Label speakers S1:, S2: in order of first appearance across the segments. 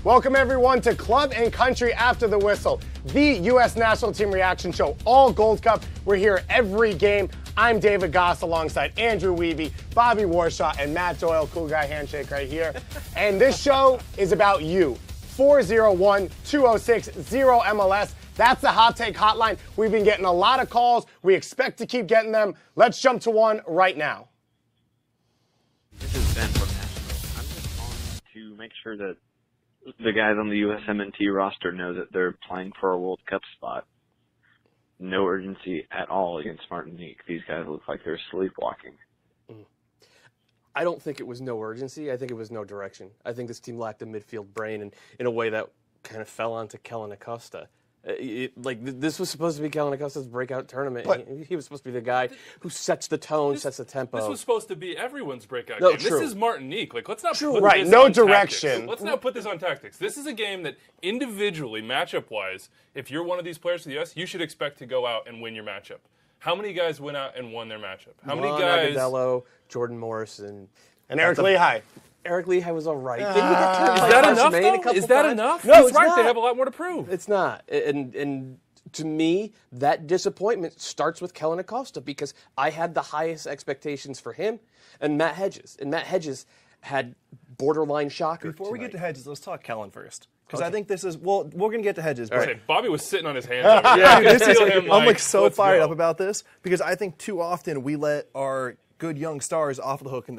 S1: Welcome everyone to Club and Country After the Whistle, the U.S. national team reaction show, all Gold Cup. We're here every game. I'm David Gass alongside Andrew Wiebe, Bobby Warshaw, and Matt Doyle. Cool guy handshake right here. And this show is about you. 401-206-0MLS. That's the Hot Take Hotline. We've been getting a lot of calls. We expect to keep getting them. Let's jump to one right now.
S2: This is Ben from Nashville. I'm just calling to make sure that the guys on the USMNT roster know that they're playing for a World Cup spot. No urgency at all against Martinique. These guys look like they're sleepwalking.
S3: I don't think it was no urgency. I think it was no direction. I think this team lacked a midfield brain, and in a way that kind of fell onto Kellen Acosta. This was supposed to be Kellen Acosta's breakout tournament. He was supposed to be the guy who sets the tone, sets the tempo.
S4: This was supposed to be everyone's breakout game.
S3: True.
S4: This is Martinique. Let's not put
S1: Right,
S4: this
S1: no
S4: on
S1: direction.
S4: Tactics. Let's not put this on tactics. This is a game that individually, matchup-wise, if you're one of these players for the U.S., you should expect to go out and win your matchup. How many guys went out and won their matchup? How many guys?
S3: Agudelo, Jordan Morrison,
S1: And Eric Lehigh.
S3: Eric Lehigh was all right.
S4: Is that enough, though? Is that enough?
S3: No,
S4: He's right. They have a lot more to prove.
S3: It's not. And to me, that disappointment starts with Kellen Acosta because I had the highest expectations for him and Matt Hedges. And Matt Hedges had borderline shocker.
S5: Before we get to Hedges, let's talk Kellen first. Because I think this is, well, we're going to get to Hedges. But
S4: Okay, Bobby was sitting on his hands over here.
S5: I'm so fired up about this because I think too often we let our good young stars off the hook in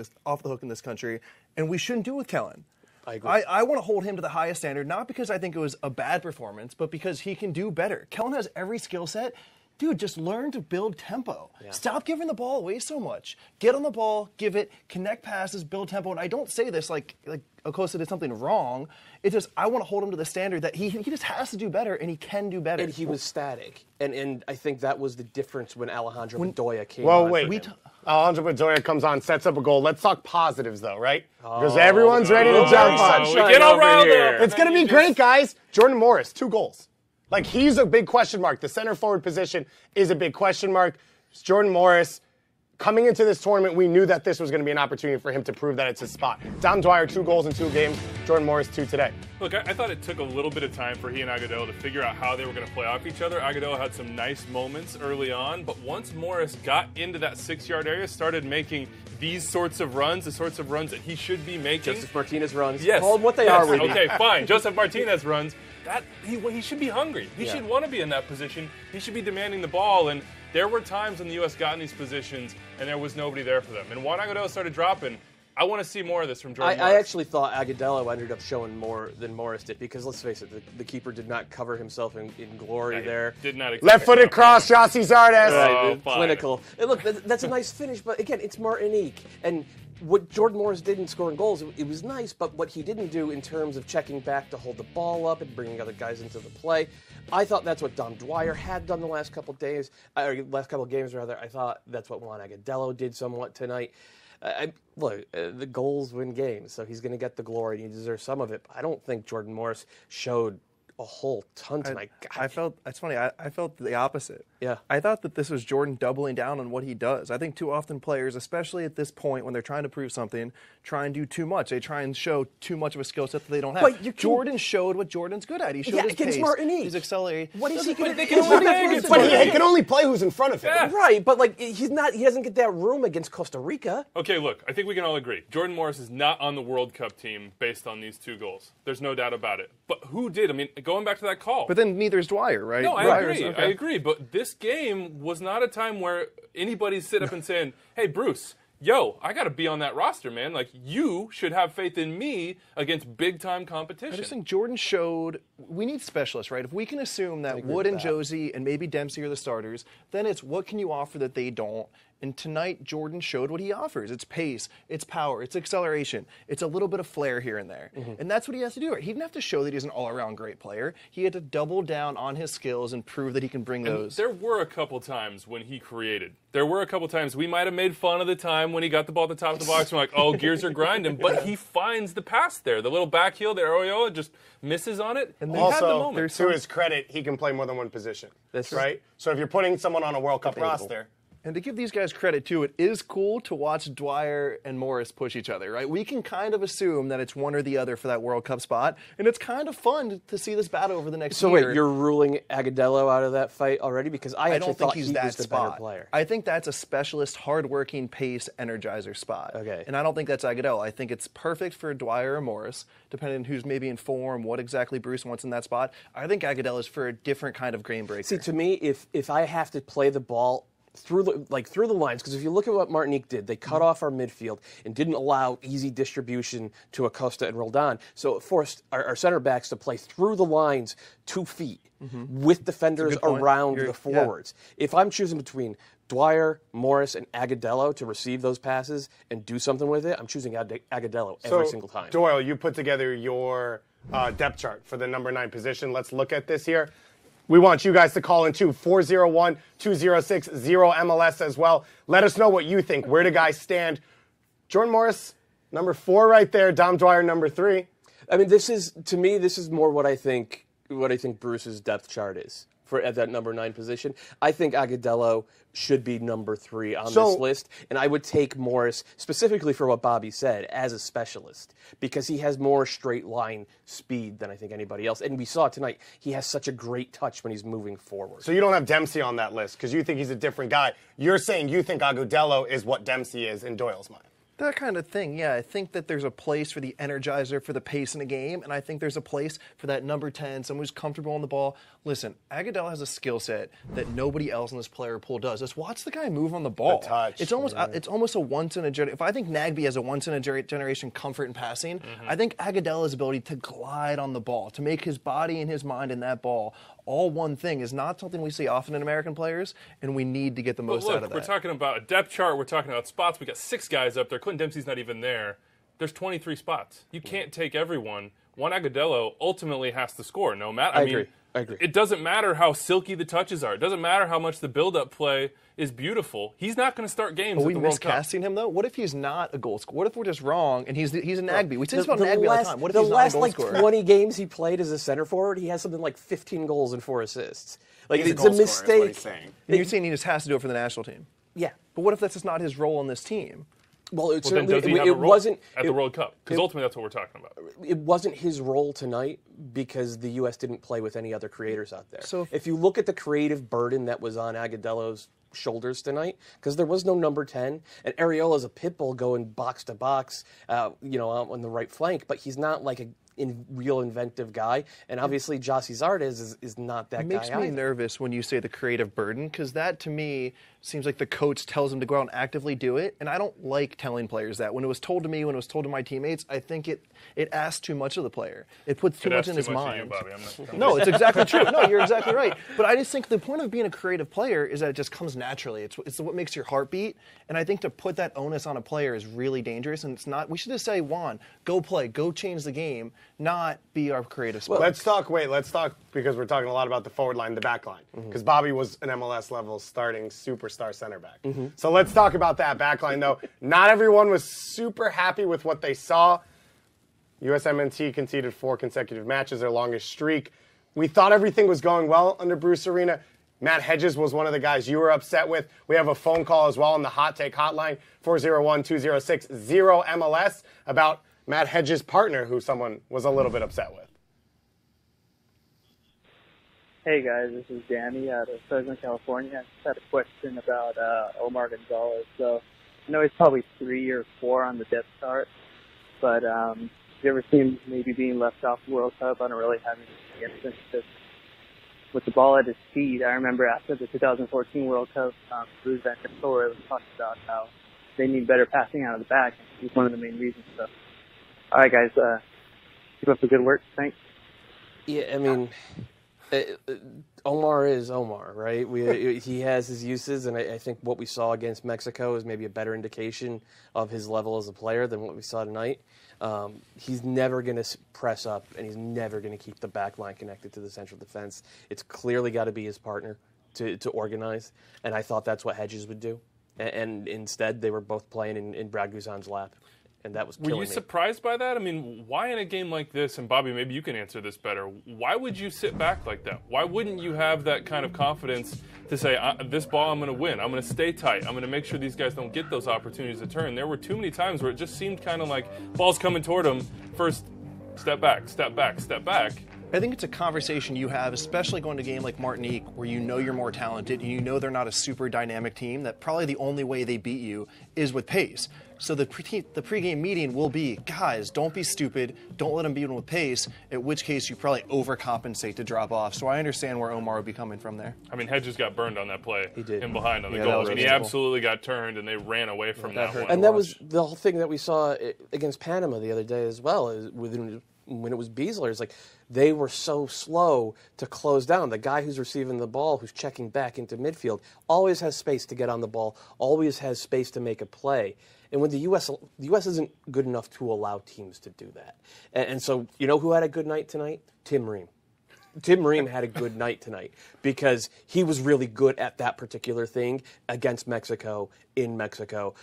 S5: this country, and we shouldn't do it with Kellen.
S3: I agree.
S5: I want to hold him to the highest standard, not because I think it was a bad performance, but because he can do better. Kellen has every skill set. Dude, just learn to build tempo. Yeah. Stop giving the ball away so much. Get on the ball, give it, connect passes, build tempo. And I don't say this like Acosta did something wrong. It's just I want to hold him to the standard that he just has to do better, and he can do better.
S3: And he was static. And I think that was the difference when Alejandro Bedoya came
S1: Well,
S3: on.
S1: wait. Alejandro Bedoya comes on, sets up a goal. Let's talk positives, though, right? Because everyone's ready to jump on.
S4: We get all riled up.
S1: It's going to be great, guys. Jordan Morris, 2 goals. Like, he's a big question mark. The center forward position is a big question mark. Jordan Morris, coming into this tournament, we knew that this was going to be an opportunity for him to prove that it's his spot. Dom Dwyer, 2 goals in 2 games. Jordan Morris, 2 today.
S4: Look, I thought it took a little bit of time for he and Agudelo to figure out how they were going to play off each other. Agudelo had some nice moments early on, but once Morris got into that 6-yard area, started making these sorts of runs, the sorts of runs that he should be making.
S3: Joseph Martinez runs.
S4: Yes.
S3: Call them what they are.
S4: Okay, fine. Joseph Martinez runs. He should be hungry. He should want to be in that position. He should be demanding the ball. And there were times when the U.S. got in these positions and there was nobody there for them. And when Agudelo started dropping, I want to see more of this from Jordan Morris.
S3: I actually thought Agudelo ended up showing more than Morris did because, let's face it, the keeper did not cover himself in glory there.
S4: Did not.
S1: Left-footed cross, Jossie Zardes.
S3: Right, clinical. And look, that's a nice finish, but again, it's Martinique. And what Jordan Morris did in scoring goals, it was nice, but what he didn't do in terms of checking back to hold the ball up and bringing other guys into the play, I thought that's what Dom Dwyer had done the last couple of days, or last couple of games rather. I thought that's what Juan Agudelo did somewhat tonight. Look, the goals win games, so he's going to get the glory, and he deserves some of it. But I don't think Jordan Morris showed a whole ton tonight.
S5: It's funny. I felt the opposite.
S3: Yeah.
S5: I thought that this was Jordan doubling down on what he does. I think too often players, especially at this point when they're trying to prove something, try and do too much. They try and show too much of a skill set that they don't have. Jordan showed what Jordan's good at. He showed his pace.
S3: Martinique.
S5: He's accelerating.
S3: What is he going to do?
S1: But he can only play who's in front of him.
S4: Yeah.
S3: Right, but like he doesn't get that room against Costa Rica.
S4: Okay, look, I think we can all agree. Jordan Morris is not on the World Cup team based on these 2 goals. There's no doubt about it. But who did? I mean, going back to that call.
S5: But then neither is Dwyer, right?
S4: No, I agree. I agree. But this game was not a time where anybody's sit up and saying, hey, Bruce, yo, I got to be on that roster, man. Like, you should have faith in me against big-time competition.
S5: I just think Jordan showed we need specialists, right? If we can assume that Wood and Josie and maybe Dempsey are the starters, then it's what can you offer that they don't? And tonight, Jordan showed what he offers. It's pace, it's power, it's acceleration, it's a little bit of flair here and there. And that's what he has to do. He didn't have to show that he's an all-around great player. He had to double down on his skills and prove that he can bring those.
S4: There were a couple times when he created. There were a couple times we might have made fun of the time when he got the ball at the top of the box and we're like, oh, gears are grinding. But he finds the pass there. The little back heel, the Arroyo just misses on it.
S1: And also, to his credit, he can play more than one position. Right? So if you're putting someone on a World Cup roster,
S5: And to give these guys credit, too, it is cool to watch Dwyer and Morris push each other, right? We can kind of assume that it's one or the other for that World Cup spot, and it's kind of fun to see this battle over the next year.
S3: So wait, you're ruling Agudelo out of that fight already? Because I
S5: don't
S3: thought
S5: think he's
S3: he
S5: that
S3: was the better player.
S5: I think that's a specialist, hard-working pace energizer spot.
S3: Okay.
S5: And I don't think that's Agudelo. I think it's perfect for Dwyer or Morris, depending on who's maybe in form, what exactly Bruce wants in that spot. I think Agudelo is for a different kind of game breaker.
S3: See, to me, if I have to play the ball through the lines, because if you look at what Martinique did, they cut off our midfield and didn't allow easy distribution to Acosta and Roldan. So it forced our center backs to play through the lines 2 feet with defenders around the forwards. Yeah. If I'm choosing between Dwyer, Morris, and Agudelo to receive those passes and do something with it, I'm choosing Agudelo every single time.
S1: Doyle, you put together your depth chart for the number 9 position. Let's look at this here. We want you guys to call in too, 401-206-0MLS as well. Let us know what you think. Where do guys stand? Jordan Morris, number 4 right there. Dom Dwyer, number 3.
S3: I mean, this is more what I think Bruce's depth chart is at that number 9 position. I think Agudelo should be number 3 on this list, and I would take Morris specifically for what Bobby said as a specialist because he has more straight line speed than I think anybody else. And we saw tonight he has such a great touch when he's moving forward.
S1: So you don't have Dempsey on that list because you think he's a different guy. You're saying you think Agudelo is what Dempsey is in Doyle's mind.
S5: That kind of thing, yeah. I think that there's a place for the energizer, for the pace in a game, and I think there's a place for that number 10, someone who's comfortable on the ball. Listen, Agudelo has a skill set that nobody else in this player pool does. Just watch the guy move on the ball.
S1: The touch.
S5: It's almost a once-in-a-generation. If I think Nagby has a once-in-a-generation comfort in passing, I think Agadelo's ability to glide on the ball, to make his body and his mind in that ball all one thing is not something we see often in American players, and we need to get the most out of that.
S4: We're talking about a depth chart. We're talking about spots. We got 6 guys up there. Quentin Dempsey's not even there. There's 23 spots. You can't take everyone. One Agudelo ultimately has to score. No matter. I mean,
S3: I agree.
S4: It doesn't matter how silky the touches are. It doesn't matter how much the build-up play is beautiful. He's not going to start games at the World Cup.
S5: Are we miscasting him, though? What if he's not a goal scorer? What if we're just wrong and he's a Nagby? We say this about Nagby all the time. What if he's not a goal scorer?
S3: The last 20 games he played as a center forward, he has something like 15 goals and 4 assists. Like,
S1: he's
S3: it's a mistake.
S5: You're saying he just has to do it for the national team?
S3: Yeah.
S5: But what if that's just not his role on this team?
S3: Well,
S4: then does he have a role at the World Cup? Because ultimately that's what we're talking about.
S3: It wasn't his role tonight because the U.S. didn't play with any other creators out there. So if you look at the creative burden that was on Agudelo's shoulders tonight, because there was no number 10, and Areola's a pit bull going box to box, out on the right flank, but he's not like a real inventive guy, and obviously Jossie Zardes is not that guy.
S5: It makes me nervous when you say the creative burden, because that to me seems like the coach tells him to go out and actively do it, and I don't like telling players that. When it was told to me, when it was told to my teammates, I think it asks too much of the player. It puts too much in his mind. No, it's exactly true. No, you're exactly right. But I just think the point of being a creative player is that it just comes naturally. It's what makes your heart beat, and I think to put that onus on a player is really dangerous, and it's not. We should just say, Juan, go play, go change the game, not be our creative sport.
S1: Let's talk, because we're talking a lot about the forward line, the back line. Because Bobby was an MLS level starting superstar center back. So let's talk about that back line, though. Not everyone was super happy with what they saw. USMNT conceded 4 consecutive matches, their longest streak. We thought everything was going well under Bruce Arena. Matt Hedges was one of the guys you were upset with. We have a phone call as well on the Hot Take Hotline, 401-206-0MLS, about Matt Hedges' partner, who someone was a little bit upset with.
S6: Hey guys, this is Danny out of Fresno, California. I just had a question about Omar Gonzalez. So I know he's probably 3 or 4 on the depth chart, but you ever seen him maybe being left off the World Cup? I don't really have any experience with the ball at his feet. I remember after the 2014 World Cup, Bruce Van Nistelrooy was talking about how they need better passing out of the back. He's one of the main reasons. So, all right, guys, keep up the good work. Thanks.
S3: Yeah, I mean, Omar is Omar, right? He has his uses, and I think what we saw against Mexico is maybe a better indication of his level as a player than what we saw tonight. He's never going to press up, and he's never going to keep the back line connected to the central defense. It's clearly got to be his partner to organize, and I thought that's what Hedges would do. And instead, they were both playing in Brad Guzan's lap. and that was
S4: Were
S3: killing
S4: you
S3: me.
S4: surprised by that? I mean, why in a game like this, and Bobby, maybe you can answer this better, why would you sit back like that? Why wouldn't you have that kind of confidence to say, this ball I'm going to win, I'm going to stay tight, I'm going to make sure these guys don't get those opportunities to turn? There were too many times where it just seemed kind of like ball's coming toward them, first step back, step back, step back.
S5: I think it's a conversation you have, especially going to a game like Martinique, where you know you're more talented and you know they're not a super dynamic team, that probably the only way they beat you is with pace. So the pregame meeting will be, guys, don't be stupid, don't let them beat them with pace, at which case you probably overcompensate to drop off. So I understand where Omar would be coming from there.
S4: I mean, Hedges got burned on that play.
S3: He did.
S4: In behind on the
S5: Yeah,
S4: goal.
S5: that was
S4: I mean, he
S5: visible.
S4: absolutely got turned, and they ran away from that one.
S3: And that was the whole thing that we saw against Panama the other day as well, when it was Beasler. It's like they were so slow to close down. The guy who's receiving the ball, who's checking back into midfield, always has space to get on the ball, always has space to make a play. And when the U.S. isn't good enough to allow teams to do that. And so, you know who had a good night tonight? Tim Ream. Tim Ream had a good night tonight because he was really good at that particular thing against Mexico, in Mexico.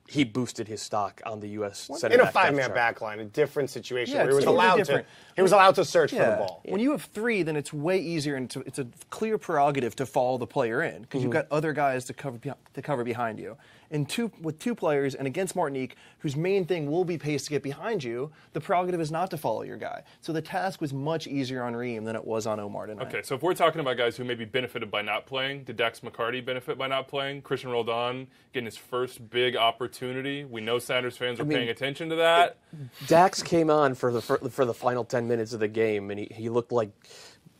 S3: He boosted his stock on the U.S. center
S1: In a
S3: back
S1: five-man
S3: chart.
S1: back line, a different situation
S5: Yeah,
S1: where he was
S5: it's totally
S1: allowed
S5: different.
S1: he was allowed to search for the ball.
S5: When you have three, then it's way easier, and it's a clear prerogative to follow the player in because you've got other guys to cover behind you. And with two players, and against Martinique, whose main thing will be pace to get behind you, the prerogative is not to follow your guy. So the task was much easier on Ream than it was on Omar tonight.
S4: Okay, so if we're talking about guys who maybe benefited by not playing, did Dax McCarty benefit by not playing? Christian Roldan getting his first big opportunity. We know Sounders fans are paying attention to that.
S3: Dax came on for the final 10 minutes of the game, and he looked like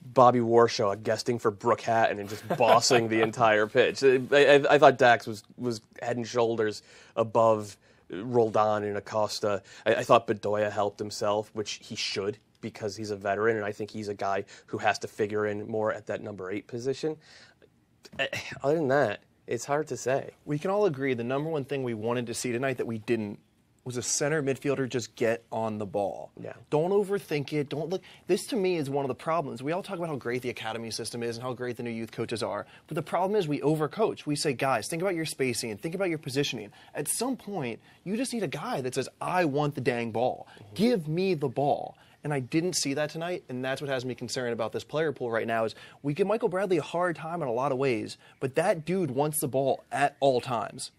S3: Bobby Warshaw guesting for Brooke Hatton and just bossing the entire pitch. I thought Dax was head and shoulders above Roldan and Acosta. I thought Bedoya helped himself, which he should because he's a veteran, and I think he's a guy who has to figure in more at that number 8 position. Other than that, it's hard to say.
S5: We can all agree the number one thing we wanted to see tonight that we didn't was a center midfielder just get on the ball.
S3: Yeah.
S5: Don't overthink it. Don't look. This to me is one of the problems. We all talk about how great the academy system is and how great the new youth coaches are. But the problem is we overcoach. We say, guys, think about your spacing and think about your positioning. At some point, you just need a guy that says, I want the dang ball. Give me the ball. And I didn't see that tonight, and that's what has me concerned about this player pool right now is we give Michael Bradley a hard time in a lot of ways, but that dude wants the ball at all times.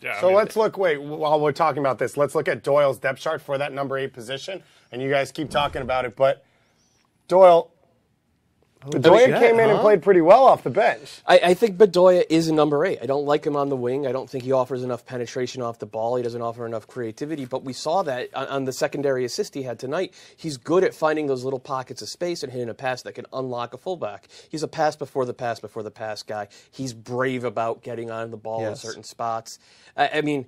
S4: Yeah,
S1: So let's look, while we're talking about this, let's look at Doyle's depth chart for that number 8 position. And you guys keep talking about it, but Doyle came in and played pretty well off the bench.
S3: I think Bedoya is a number 8. I don't like him on the wing. I don't think he offers enough penetration off the ball. He doesn't offer enough creativity. But we saw that on the secondary assist he had tonight. He's good at finding those little pockets of space and hitting a pass that can unlock a fullback. He's a pass before the pass guy. He's brave about getting on the ball in certain spots. I mean,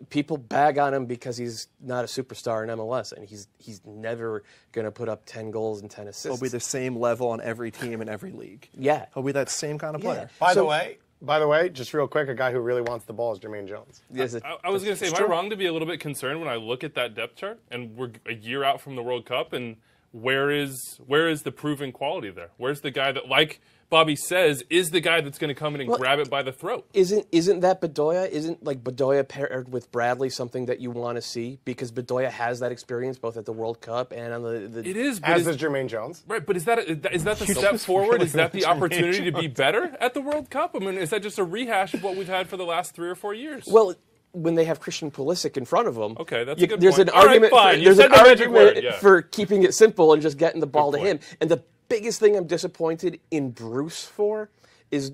S3: people bag on him because he's not a superstar in MLS, and he's never going to put up 10 goals and 10 assists.
S5: He'll be the same level on every team in every league.
S3: Yeah.
S5: He'll be that same kind of player.
S1: By the way, just real quick, a guy who really wants the ball is Jermaine Jones.
S4: I was going to say, am I wrong to be a little bit concerned when I look at that depth chart and we're a year out from the World Cup, and where is the proven quality there? Where's the guy that, like Bobby says, is the guy that's going to come in and grab it by the throat?
S3: Isn't that Bedoya? Isn't like Bedoya paired with Bradley something that you want to see? Because Bedoya has that experience both at the World Cup and on the
S4: It is, but
S1: As is Jermaine Jones.
S4: right. But is that the step forward? Is that the opportunity to be better at the World Cup? I mean, is that just a rehash of what we've had for the last 3 or 4 years?
S3: Well, when they have Christian Pulisic in front of them,
S4: Okay, that's a good
S3: there's
S4: point.
S3: an
S4: All right,
S3: argument.
S4: fine. You
S3: There's
S4: said
S3: an
S4: the magic
S3: argument
S4: word, yeah.
S3: for keeping it simple and just getting the ball to
S4: point.
S3: him. And the biggest thing I'm disappointed in Bruce for is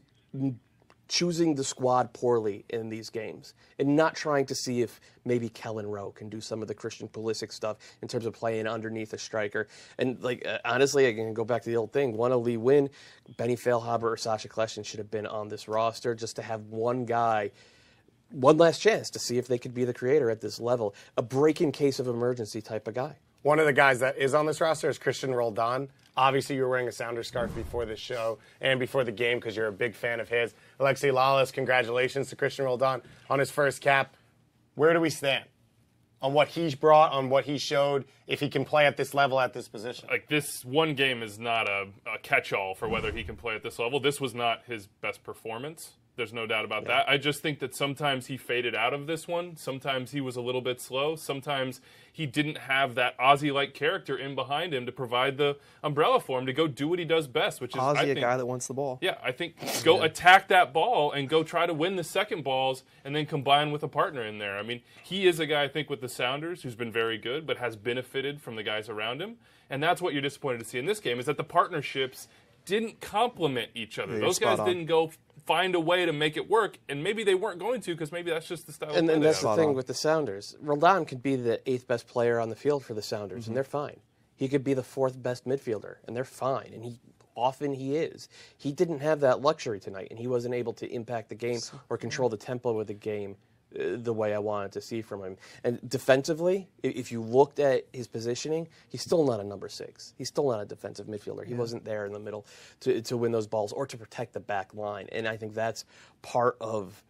S3: choosing the squad poorly in these games and not trying to see if maybe Kellen Rowe can do some of the Christian Pulisic stuff in terms of playing underneath a striker. And honestly, I can go back to the old thing. Want a Lee win, Benny Feilhaber or Sasha Kleshin should have been on this roster just to have one guy, one last chance to see if they could be the creator at this level. A break in case of emergency type of guy.
S1: One of the guys that is on this roster is Christian Roldan. Obviously, you were wearing a Sounders scarf before this show and before the game because you're a big fan of his. Alexi Lalas, congratulations to Christian Roldan on his first cap. Where do we stand on what he's brought, on what he showed, if he can play at this level, at this position?
S4: like, this one game is not a catch-all for whether he can play at this level. This was not his best performance There's no doubt about that. I just think that sometimes he faded out of this one. Sometimes he was a little bit slow. Sometimes he didn't have that Ozzy-like character in behind him to provide the umbrella for him to go do what he does best, which is,
S5: Ozzy,
S4: I think,
S5: a guy that wants the ball.
S4: Yeah, I think go attack that ball and go try to win the second balls and then combine with a partner in there. I mean, he is a guy, I think, with the Sounders who's been very good but has benefited from the guys around him. And that's what you're disappointed to see in this game, is that the partnerships didn't complement each other. Those guys didn't go find a way to make it work, and maybe they weren't going to because maybe that's just the style of play.
S3: And that's the thing with the Sounders. Roldan could be the 8th best player on the field for the Sounders, and they're fine. He could be the 4th best midfielder, and they're fine. And he is. He didn't have that luxury tonight, and he wasn't able to impact the game or control the tempo of the game the way I wanted to see from him. And defensively, if you looked at his positioning, he's still not a number 6. He's still not a defensive midfielder. He wasn't there in the middle to win those balls or to protect the back line. And I think that's part of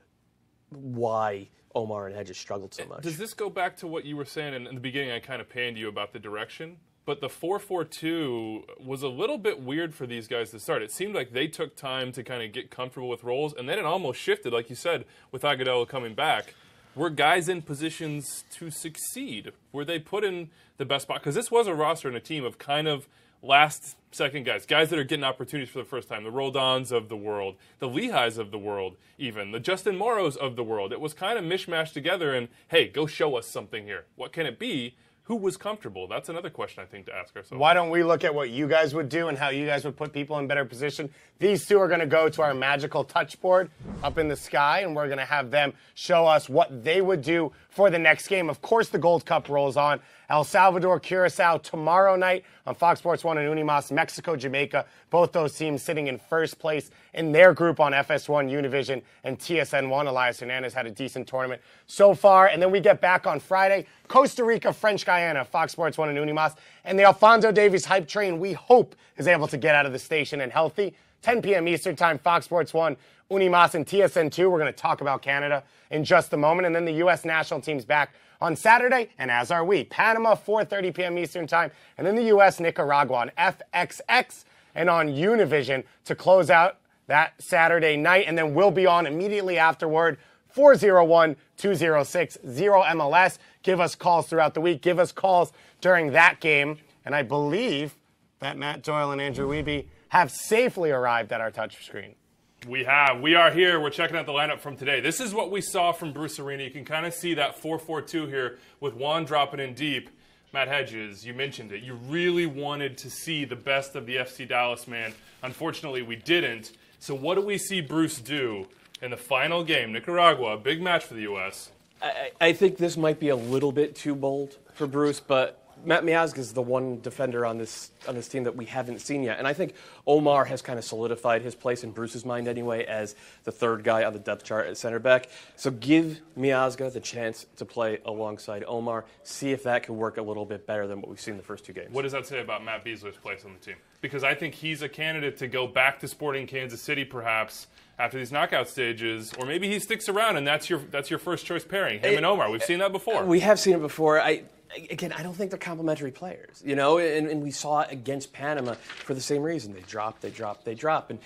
S3: why Omar and Hedges struggled so much.
S4: Does this go back to what you were saying in the beginning? I kind of panned you about the direction. But the 4-4-2 was a little bit weird for these guys to start. It seemed like they took time to kind of get comfortable with roles, and then it almost shifted, like you said, with Agudelo coming back. Were guys in positions to succeed? Were they put in the best spot? Because this was a roster and a team of kind of last-second guys that are getting opportunities for the first time, the Roldans of the world, the Lehis of the world even, the Justin Morrows of the world. It was kind of mishmashed together, and, hey, go show us something here. What can it be? Who was comfortable? That's another question I think to ask ourselves.
S1: Why don't we look at what you guys would do and how you guys would put people in better position? These two are going to go to our magical touch board up in the sky, and we're going to have them show us what they would do for the next game. Of course, the Gold Cup rolls on. El Salvador, Curacao tomorrow night on Fox Sports 1 and Unimas. Mexico, Jamaica, both those teams sitting in first place in their group on FS1, Univision, and TSN1. Elias Hernandez had a decent tournament so far. And then we get back on Friday, Costa Rica, French Guiana, Fox Sports 1 and Unimas. And the Alfonso Davies hype train, we hope, is able to get out of the station and healthy. 10 p.m. Eastern Time, Fox Sports 1, Unimas, and TSN2. We're going to talk about Canada in just a moment. And then the U.S. national team's back on Saturday, and as are we. Panama, 4:30 p.m. Eastern Time, and then the U.S. Nicaragua on FXX and on Univision to close out that Saturday night. And then we'll be on immediately afterward, 401-206-0MLS. Give us calls throughout the week. Give us calls during that game. And I believe that Matt Doyle and Andrew Wiebe have safely arrived at our touch screen.
S4: We have. We are here. We're checking out the lineup from today. This is what we saw from Bruce Arena. You can kind of see that 4-4-2 here with Juan dropping in deep. Matt Hedges, you mentioned it. You really wanted to see the best of the FC Dallas man. Unfortunately, we didn't. So what do we see Bruce do in the final game? Nicaragua, a big match for the U.S.
S3: I think this might be a little bit too bold for Bruce, but Matt Miazga is the one defender on this team that we haven't seen yet. And I think Omar has kind of solidified his place in Bruce's mind anyway as the third guy on the depth chart at center back. So give Miazga the chance to play alongside Omar. See if that could work a little bit better than what we've seen in the first two games.
S4: What does that say about Matt Beasler's place on the team? Because I think he's a candidate to go back to Sporting Kansas City perhaps after these knockout stages, or maybe he sticks around and that's your first choice pairing, him and Omar. We've seen that before.
S3: We have seen it before. Again, I don't think they're complementary players, and we saw it against Panama for the same reason. They drop. And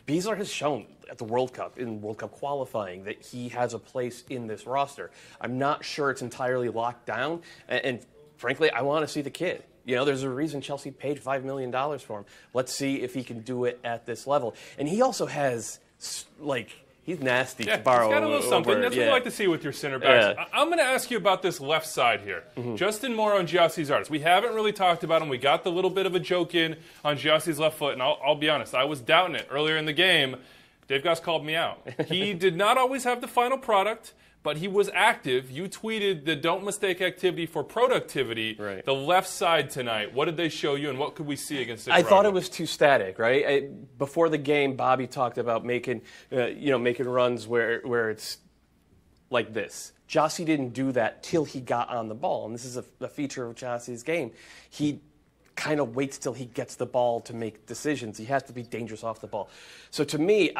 S3: Beasler has shown at the World Cup, in World Cup qualifying, that he has a place in this roster. I'm not sure it's entirely locked down, and frankly, I want to see the kid. There's a reason Chelsea paid $5 million for him. Let's see if he can do it at this level. And he also has, he's nasty to borrow.
S4: He's got a little something. That's what we like to see with your center backs.
S3: Yeah.
S4: I'm going to ask you about this left side here. Justin Morrow and Giassi Zardes. We haven't really talked about him. We got the little bit of a joke in on Giassi's left foot, and I'll be honest, I was doubting it earlier in the game. Dave Goss called me out. He did not always have the final product, but he was active. You tweeted the don't mistake activity for productivity.
S3: Right.
S4: The left side tonight, what did they show you, and what could we see against Nicaragua?
S3: I thought it was too static, right? Before the game, Bobby talked about making runs where it's like this. Giassi didn't do that till he got on the ball, and this is a feature of Giassi's game. He kind of waits till he gets the ball to make decisions. He has to be dangerous off the ball. So to me,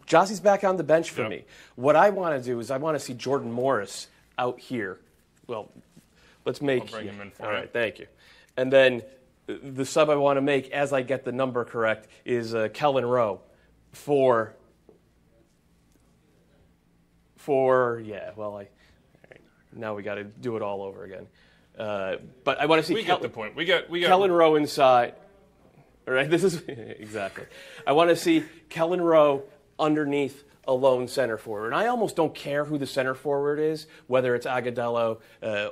S3: Giassi's back on the bench for me. What I want to do is I want to see Jordan Morris out here. Well, let's make...
S4: I'll bring him in for
S3: all
S4: you.
S3: right, thank you. And then the sub I want to make, as I get the number correct, is Kellen Rowe for now we got to do it all over again. But I want to see.
S4: We get the point. We got
S3: Kellen Rowe inside. All right, this is exactly. I want to see Kellen Rowe underneath a lone center forward. And I almost don't care who the center forward is, whether it's Agudelo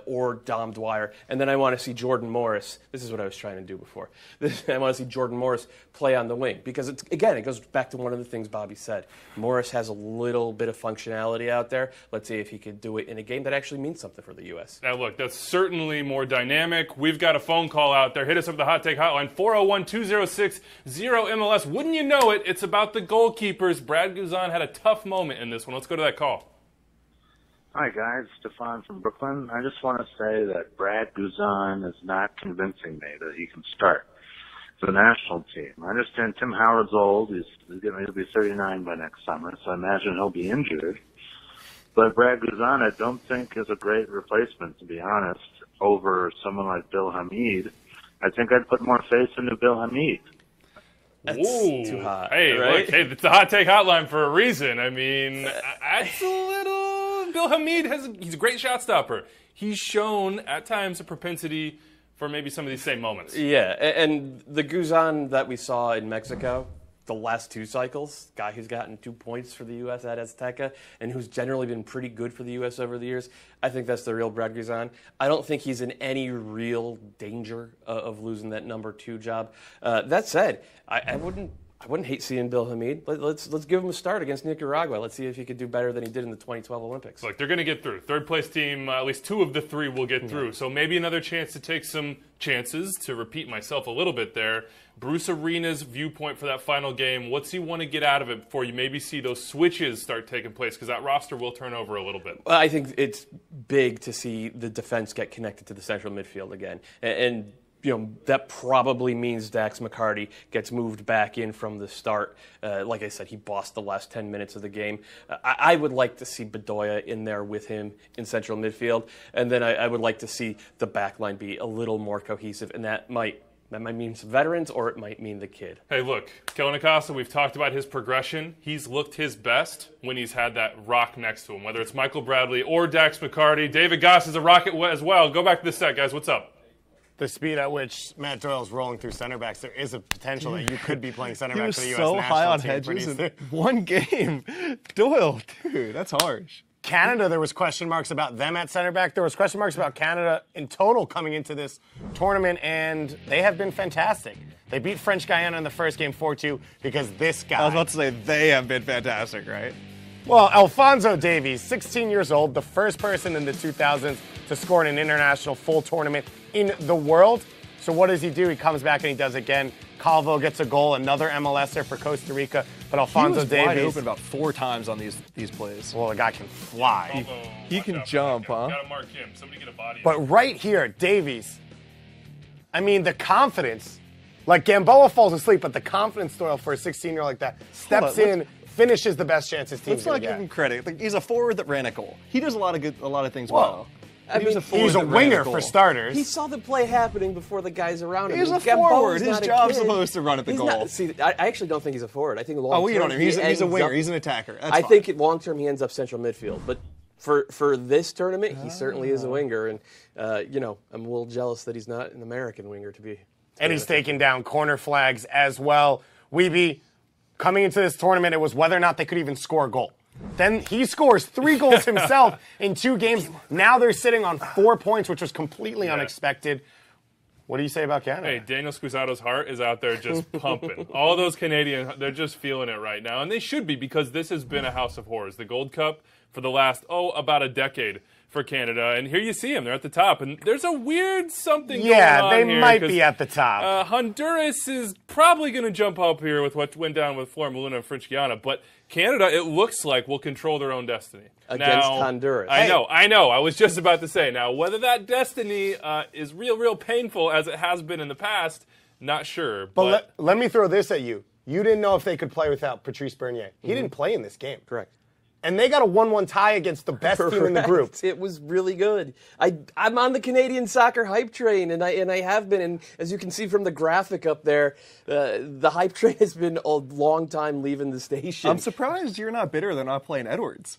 S3: or Dom Dwyer. And then I want to see Jordan Morris. This is what I was trying to do before. I want to see Jordan Morris play on the wing. Because, it goes back to one of the things Bobby said. Morris has a little bit of functionality out there. Let's see if he could do it in a game that actually means something for the U.S.
S4: Now, look, that's certainly more dynamic. We've got a phone call out there. Hit us up at the Hot Take Hotline, 401-206-0MLS. Wouldn't you know it, it's about the goalkeepers. Brad Guzan had a tough moment in this one. Let's go to that call.
S7: Hi, guys. Stefan from Brooklyn. I just want to say that Brad Guzan is not convincing me that he can start for the national team. I understand Tim Howard's old. He's getting ready to be 39 by next summer, so I imagine he'll be injured. But Brad Guzan, I don't think is a great replacement, to be honest, over someone like Bill Hamid. I think I'd put more faith into Bill Hamid.
S3: That's too hot.
S4: Hey,
S3: right?
S4: look, it's the Hot Take Hotline for a reason. I mean, that's a little... Bill Hamid, he's a great shot stopper. He's shown, at times, a propensity for maybe some of these same moments.
S3: Yeah, and the Guzan that we saw in Mexico, the last 2 cycles, guy who's gotten 2 points for the U.S. at Azteca and who's generally been pretty good for the U.S. over the years, I think that's the real Brad Guzan. I don't think he's in any real danger of losing that number 2 job. That said, I wouldn't hate seeing Bill Hamid. Let's give him a start against Nicaragua. Let's see if he could do better than he did in the 2012 Olympics.
S4: Look, they're going to get through. Third place team, at least 2 of the 3 will get through. So maybe another chance to take some chances, to repeat myself a little bit there. Bruce Arena's viewpoint for that final game, what's he want to get out of it before you maybe see those switches start taking place? Because that roster will turn over a little bit.
S3: Well, I think it's big to see the defense get connected to the central midfield again. And that probably means Dax McCarty gets moved back in from the start. Like I said, he bossed the last 10 minutes of the game. I would like to see Bedoya in there with him in central midfield. And then I would like to see the back line be a little more cohesive. And that might mean some veterans, or it might mean the kid.
S4: Hey, look, Kellen Acosta, we've talked about his progression. He's looked his best when he's had that rock next to him, whether it's Michael Bradley or Dax McCarty. David Gass is a rocket as well. Go back to the set, guys. What's up?
S1: The speed at which Matt Doyle is rolling through center backs, there is a potential that you could be playing center back for the U.S. national team.
S5: He was so high on Hedges in one game. Doyle, dude, that's harsh.
S1: Canada, there was question marks about them at center back. There was question marks about Canada in total coming into this tournament, and they have been fantastic. They beat French Guyana in the first game 4-2 because this guy...
S5: I was about to say, they have been fantastic, right?
S1: Well, Alphonso Davies, 16 years old, the first person in the 2000s to score in an international full tournament in the world. So what does he do? He comes back and he does it again. Calvo gets a goal, another MLSer for Costa Rica. But Alphonso Davies...
S5: He was wide open about 4 times on these plays.
S1: Well, the guy can fly.
S5: He can jump, huh?
S4: Gotta mark him. Somebody get a body.
S1: But right here, Davies, I mean, the confidence. Like, Gamboa falls asleep, but the confidence, Doyle, for a 16-year-old like that, steps in, finishes the best chance his team's
S5: going to get. Let's not give him credit. Like, he's a forward that ran a goal. He does a lot of things well.
S1: He's a winger for starters.
S3: He saw the play happening before the guys around him.
S5: He's a forward. His job's supposed to run at the goal.
S3: I actually don't think he's a forward. I think long term.
S5: You don't. He's a winger. He's an attacker.
S3: I think long term he ends up central midfield. But for this tournament, he certainly is a winger. And I'm a little jealous that he's not an American winger to be.
S1: And he's taking down corner flags as well. Wiebe, coming into this tournament, it was whether or not they could even score a goal. Then he scores 3 goals himself in 2 games. Now they're sitting on 4 points, which was completely unexpected. What do you say about Canada?
S4: Hey, Daniel Scusado's heart is out there just pumping. All those Canadians, they're just feeling it right now. And they should be, because this has been a house of horrors. The Gold Cup for the last, about a decade for Canada. And here you see them. They're at the top. And there's a weird something going on
S1: here. Yeah, they might be at the top.
S4: Honduras is probably going to jump up here with what went down with Florida Maluna and French Guiana. But Canada, it looks like, will control their own destiny.
S3: Against Honduras.
S4: I know. I was just about to say. Now, whether that destiny is real painful as it has been in the past, not sure.
S1: But let me throw this at you. You didn't know if they could play without Patrice Bernier. He didn't play in this game.
S3: Correct.
S1: And they got a 1-1 tie against the best team in the group.
S3: It was really good. I'm on the Canadian soccer hype train, and I have been. And as you can see from the graphic up there, the hype train has been a long time leaving the station.
S5: I'm surprised you're not bitter they're not playing Edwards.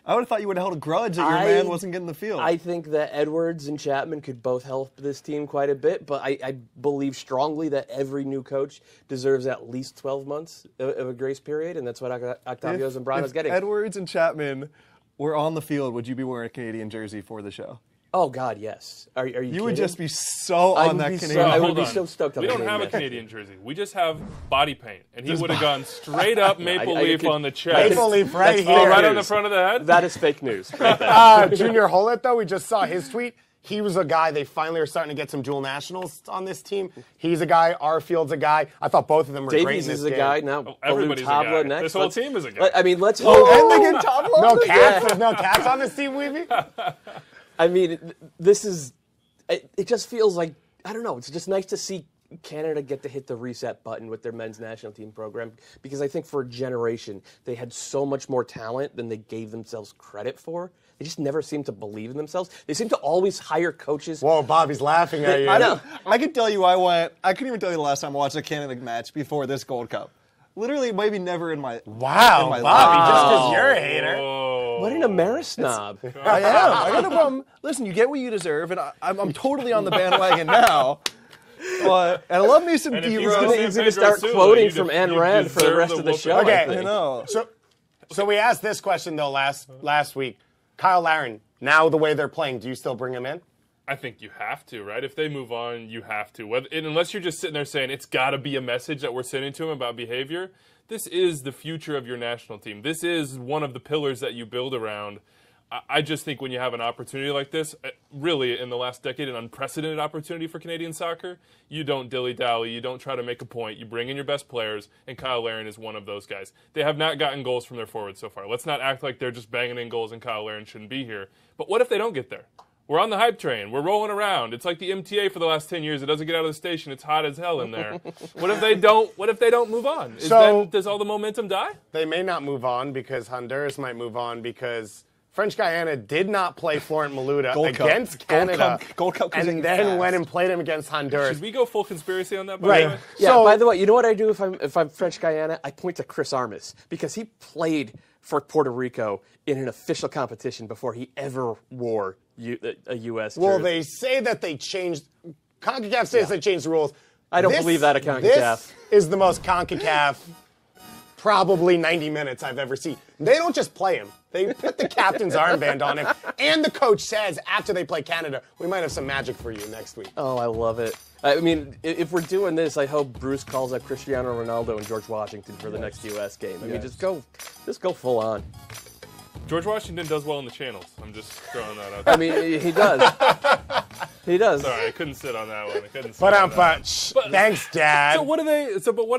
S5: I would have thought you would have held a grudge that your man wasn't getting the field.
S3: I think that Edwards and Chapman could both help this team quite a bit, but I believe strongly that every new coach deserves at least 12 months of a grace period, and that's what Octavio Zambrano's getting.
S5: Edwards and Chapman were on the field, would you be wearing a Canadian jersey for the show?
S3: Oh, God, yes. Are you kidding?
S5: You would just be so on that Canadian.
S3: I would be so stoked on
S4: We
S3: that.
S4: don't have a Canadian jersey. We just have body paint. And he would have gone straight up maple leaf on the chest.
S1: Maple leaf right here.
S4: Oh, right on the front of the head?
S3: That is fake news. Right there.
S1: Junior Hollett, though, we just saw his tweet. He was a guy, they finally are starting to get some dual nationals on this team. He's a guy, Arfield's a guy. I thought both of them were great in
S3: Davies
S1: this
S3: is a
S1: game.
S3: guy now.
S4: Oh, everybody's a
S3: Tabla
S4: guy.
S3: next.
S4: This whole team is a guy.
S3: I mean, let's
S1: Oh,
S3: hope.
S1: and they get Tabla? No cats? There's no cats on this team, Wiebe?
S3: I mean, this is. It just feels like, I don't know, it's just nice to see Canada get to hit the reset button with their men's national team program, because I think for a generation, they had so much more talent than they gave themselves credit for. They just never seemed to believe in themselves. They seem to always hire coaches.
S1: Whoa, Bobby's laughing at you.
S5: I know. I can tell you I couldn't even tell you the last time I watched a Canada match before this Gold Cup. Literally, maybe never in my
S1: Wow,
S5: in my
S1: Bobby,
S5: life.
S1: just because you're a hater.
S3: What an Amerisnob.
S5: I am. I got no problem. Listen, you get what you deserve, and I'm totally on the bandwagon now. But, and I love me some
S4: And if
S5: D.
S4: he's
S5: Rose.
S4: gonna
S3: He's going to
S4: Pedro
S3: start
S4: Sula,
S3: quoting
S4: you
S3: from
S4: de-
S3: Ayn
S4: you
S3: Rand for the
S4: deserve
S3: rest
S4: the
S3: of the
S4: whooping.
S3: show.
S1: Okay.
S3: I think.
S5: I know.
S1: So we asked this question, though, last week. Kyle Larin, now the way they're playing, do you still bring him in?
S4: I think you have to, right? If they move on, you have to. Unless you're just sitting there saying it's got to be a message that we're sending to them about behavior. This is the future of your national team. This is one of the pillars that you build around. I just think when you have an opportunity like this, really in the last decade, an unprecedented opportunity for Canadian soccer, you don't dilly-dally, you don't try to make a point, you bring in your best players, and Kyle Larin is one of those guys. They have not gotten goals from their forwards so far. Let's not act like they're just banging in goals and Kyle Larin shouldn't be here. But what if they don't get there? We're on the hype train. We're rolling around. It's like the MTA for the last 10 years. It doesn't get out of the station. It's hot as hell in there. What if they don't move on? Does all the momentum die?
S1: They may not move on because Honduras might move on because French Guiana did not play Florent Malouda against Canada.
S5: Gold Cup
S1: and then went and played him against Honduras.
S4: Should we go full conspiracy on that? By
S1: Right.
S4: the way?
S3: Yeah,
S1: So-
S3: by the way, you know what I do if I'm French Guiana? I point to Chris Armas, because he played for Puerto Rico in an official competition before he ever wore a U.S. jersey.
S1: Well, they say that they changed. CONCACAF says they changed the rules.
S3: I don't believe that at CONCACAF.
S1: This is the most CONCACAF probably 90 minutes I've ever seen. They don't just play him. They put the captain's armband on him. And the coach says after they play Canada, we might have some magic for you next week.
S3: Oh, I love it. I mean, if we're doing this, I hope Bruce calls up Cristiano Ronaldo and George Washington for the next U.S. game. I mean, just go full on.
S4: George Washington does well in the channels. I'm just throwing that out there.
S3: I mean, he does. He does.
S4: Sorry, I couldn't sit on that one. I couldn't sit
S1: But
S4: on that.
S1: thanks, Dad.
S4: So what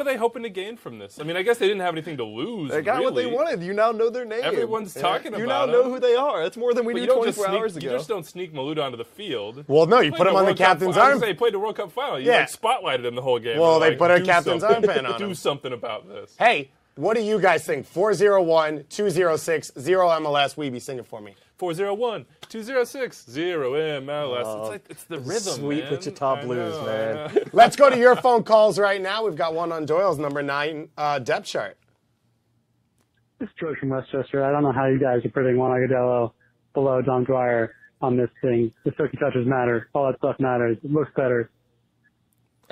S4: are they hoping to gain from this? I mean, I guess they didn't have anything to lose.
S5: They got what they
S4: really.
S5: wanted. You now know their name.
S4: Everyone's talking
S5: You
S4: about
S5: now know
S4: them.
S5: who they are. That's more than we
S4: But
S5: knew
S4: you don't just
S5: 24 hours
S4: sneak.
S5: ago.
S4: You just don't sneak Malouda onto the field.
S1: Well, no, you
S4: Played
S1: put him on the
S4: World Cup
S1: captain's
S4: I was
S1: arm.
S4: gonna say, he played the World Cup final. You
S1: Yeah.
S4: spotlighted him the whole game.
S1: Well,
S4: They're
S1: they put a
S4: do
S1: captain's
S4: something.
S1: armband on him.
S4: Do something about this.
S1: Hey, what do you guys think? 401-206-0MLS. Wiebe, sing it for me.
S4: 401-206-0MLS. It's the rhythm,
S3: Sweet
S4: man.
S3: Wichita
S4: I
S3: Blues,
S4: know,
S3: man.
S4: I know.
S1: Let's go to your phone calls right now. We've got one on Doyle's number 9 depth chart.
S8: This is George from Westchester. I don't know how you guys are putting Juan Agudelo below Dom Dwyer on this thing. The silky touches matter. All that stuff matters. It looks better.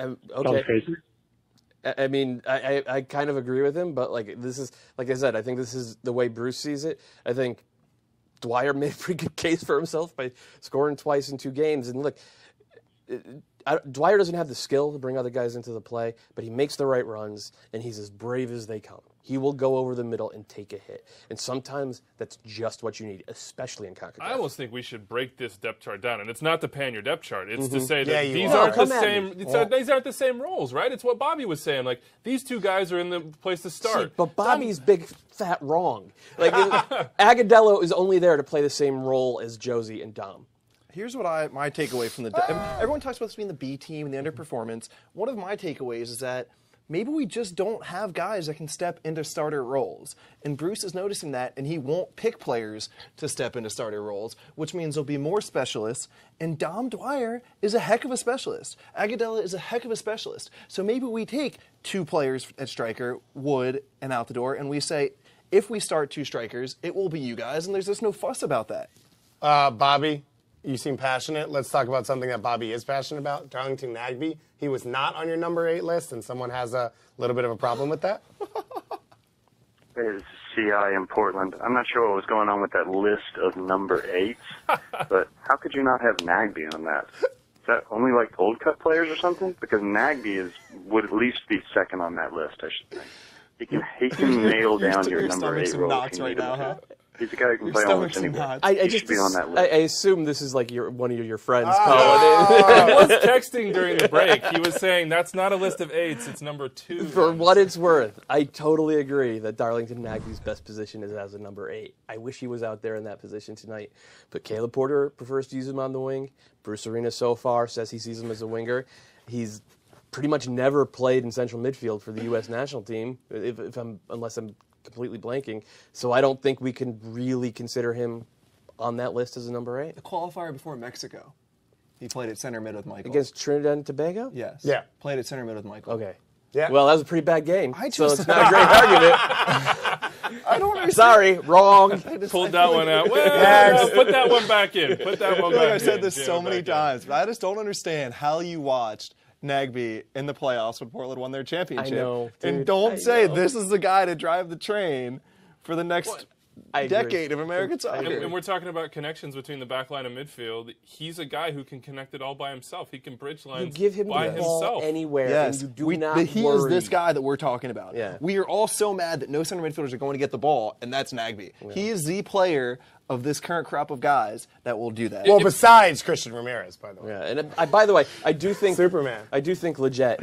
S3: Okay. I mean, I kind of agree with him, but this is, like I said, I think this is the way Bruce sees it. I think Dwyer made a pretty good case for himself by scoring twice in 2 games. And look, Dwyer doesn't have the skill to bring other guys into the play, but he makes the right runs, and he's as brave as they come. He will go over the middle and take a hit. And sometimes that's just what you need, especially in CONCACAF.
S4: I almost think we should break this depth chart down, and it's not to pan your depth chart. It's to say that
S1: Yeah, you
S4: these
S1: are.
S4: aren't the
S3: Come at
S4: same.
S3: me.
S4: These aren't the same roles, right? It's what Bobby was saying. Like these 2 guys are in the place to start.
S3: See, but Bobby's big fat wrong. Agudelo is only there to play the same role as Josie and Dom.
S5: Here's what my takeaway from everyone talks about this being the B team and the underperformance. One of my takeaways is that maybe we just don't have guys that can step into starter roles. And Bruce is noticing that, and he won't pick players to step into starter roles, which means there'll be more specialists. And Dom Dwyer is a heck of a specialist. Agudelo is a heck of a specialist. So maybe we take 2 players at striker, Wood and out the door, and we say, if we start 2 strikers, it will be you guys, and there's just no fuss about that.
S1: Bobby, you seem passionate. Let's talk about something that Bobby is passionate about. Darlington Nagbe. He was not on your number 8 list, and someone has a little bit of a problem with that.
S7: Hey, this is CI in Portland. I'm not sure what was going on with that list of number 8s, but how could you not have Nagbe on that? Is that only like Gold Cup players or something? Because Nagbe would at least be second on that list, I should think. He can nail down your number 8 role.
S5: Knots right now, huh?
S7: He's a guy who can play almost anywhere. He should be on that list.
S3: I assume this is like one of your friends calling in.
S4: He was texting during the break. He was saying that's not a list of 8s, it's number 2.
S3: For what it's worth, I totally agree that Darlington Nagbe's best position is as a number 8. I wish he was out there in that position tonight. But Caleb Porter prefers to use him on the wing. Bruce Arena so far says he sees him as a winger. He's pretty much never played in central midfield for the U.S. national team, unless I'm completely blanking. So I don't think we can really consider him on that list as a number 8.
S5: The qualifier before Mexico, he played at center mid with Michael.
S3: Against Trinidad and Tobago?
S5: Yes.
S1: Yeah.
S5: Played at center mid with Michael.
S3: Okay.
S1: Yeah.
S3: Well, that was a pretty bad game. So
S5: just-
S3: it's not a great argument.
S5: I don't understand.
S3: Sorry, wrong.
S4: Pulled that one out. Well, put that one back in. Put that one
S5: I feel
S4: back
S5: like I've said
S4: in.
S5: this
S4: Jam
S5: so
S4: it
S5: many
S4: back in.
S5: times, but I just don't understand how you watched Nagbe in the playoffs when Portland won their championship.
S3: I know,
S5: and
S3: dude,
S5: don't
S3: I
S5: say
S3: know.
S5: this is the guy to drive the train for the next
S3: I agree.
S5: decade of American soccer.
S4: And we're talking about connections between the back line and midfield. He's a guy who can connect it all by himself. He can bridge
S3: You
S4: lines
S3: give him
S4: by
S3: the ball
S4: himself.
S3: anywhere,
S5: Yes,
S3: and you do not
S5: he
S3: worry.
S5: is this guy that we're talking about.
S3: Yeah.
S5: We are all so mad that no center midfielders are going to get the ball, and that's Nagbe. Yeah. He is the player of this current crop of guys that will do that.
S1: Well, besides Christian Ramirez, by the way.
S3: Yeah, and by the way, I do think
S1: Superman.
S3: I do think Leggett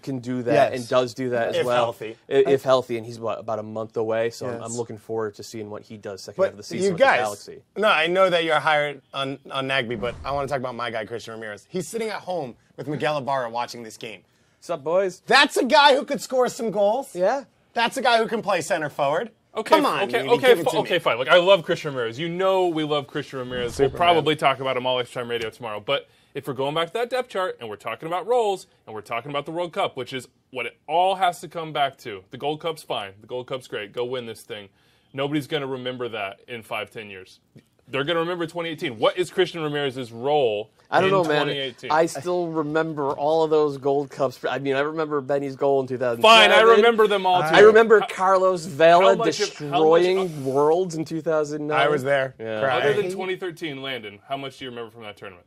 S3: can do that
S5: Yes.
S3: and does do that as
S1: If
S3: well.
S1: healthy.
S3: If healthy, and he's about a month away, so
S5: Yes.
S3: I'm looking forward to seeing what he does second half of the
S1: But
S3: season
S1: you
S3: with
S1: guys,
S3: the Galaxy.
S1: no, I know that you're hired on Nagbe, but I want to talk about my guy, Christian Ramirez. He's sitting at home with Miguel Ibarra watching this game.
S3: What's up, boys?
S1: That's a guy who could score some goals.
S3: Yeah.
S1: That's a guy who can play center forward.
S4: Okay,
S1: Come on,
S4: okay,
S1: Weedy,
S4: okay,
S1: give it to
S4: okay,
S1: me.
S4: fine. Look, I love Christian Ramirez. You know we love Christian Ramirez. We'll probably talk about him all ExtraTime Radio tomorrow. But if we're going back to that depth chart and we're talking about roles and we're talking about the World Cup, which is what it all has to come back to. The Gold Cup's fine. The Gold Cup's great. Go win this thing. Nobody's going to remember that in 5-10 years. They're going to remember 2018. What is Christian Ramirez's role
S3: I don't
S4: in
S3: know, man.
S4: 2018?
S3: I still remember all of those Gold Cups. I mean, I remember Benny's goal in 2007.
S4: Fine, I remember them all, too.
S3: I remember Carlos Vela
S4: how much
S3: destroying worlds in 2009.
S1: I was there.
S3: Yeah.
S1: crying.
S4: Other than 2013, Landon, how much do you remember from that tournament?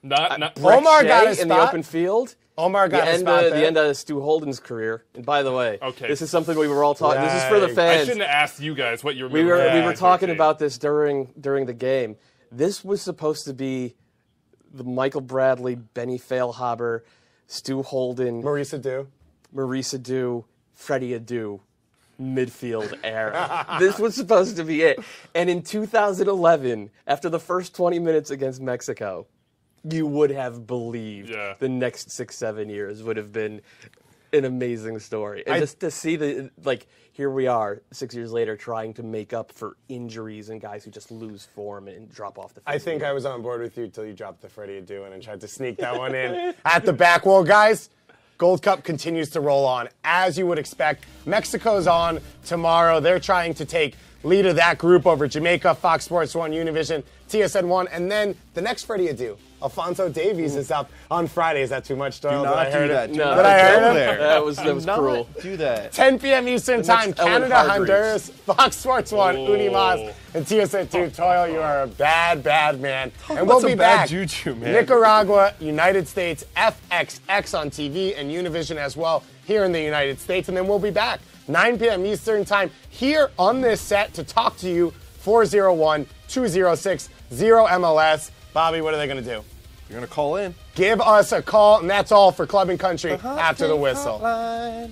S4: Not
S1: Omar got his
S3: in the
S1: spot.
S3: open field.
S1: Omar got
S3: the
S1: his
S3: end
S1: spot
S3: of,
S1: there.
S3: the end of Stu Holden's career. And by the way,
S4: Okay.
S3: this is something we were all talking. This is for the
S1: Right.
S4: I
S3: fans.
S4: shouldn't have asked you guys what you
S3: We
S4: remember.
S3: were
S4: from
S3: we were talking
S4: 2013.
S3: about this during the game. This was supposed to be the Michael Bradley, Benny Feilhaber, Stu Holden,
S1: Maurice Adu.
S3: Maurice Adu, Freddie Adu midfield era. This was supposed to be it. And in 2011, after the first 20 minutes against Mexico, you would have believed the next 6-7 years would have been an amazing story. And just to see here we are 6 years later trying to make up for injuries and guys who just lose form and drop off the field.
S1: I think I was on board with you till you dropped the Freddie Adu and tried to sneak that one in at the back. Well, guys, Gold Cup continues to roll on. As you would expect, Mexico's on tomorrow. They're trying to take lead of that group over Jamaica, Fox Sports 1, Univision, TSN 1, and then the next Freddie Adu, Alphonso Davies, is up on Friday. Is that too much, Doyle?
S5: Do not do that.
S3: No,
S1: Did I hurt him?
S3: That was cruel.
S5: Do that.
S1: 10 p.m. Eastern Time,
S3: next Ellen
S1: Canada,
S3: Hargreaves.
S1: Honduras, Fox Sports 1, Unimas, and TSN 2. Toyle, you are a bad, bad man. And we'll be
S5: bad
S1: back.
S5: juju, man.
S1: Nicaragua, United States, FXX on TV, and Univision as well here in the United States. And then we'll be back, 9 p.m. Eastern Time, here on this set to talk to you, 401-206-0MLS. Bobby, what are they going to do?
S5: You're going to call in.
S1: Give us a call, and that's all for Club and Country after the whistle.
S5: Hotline.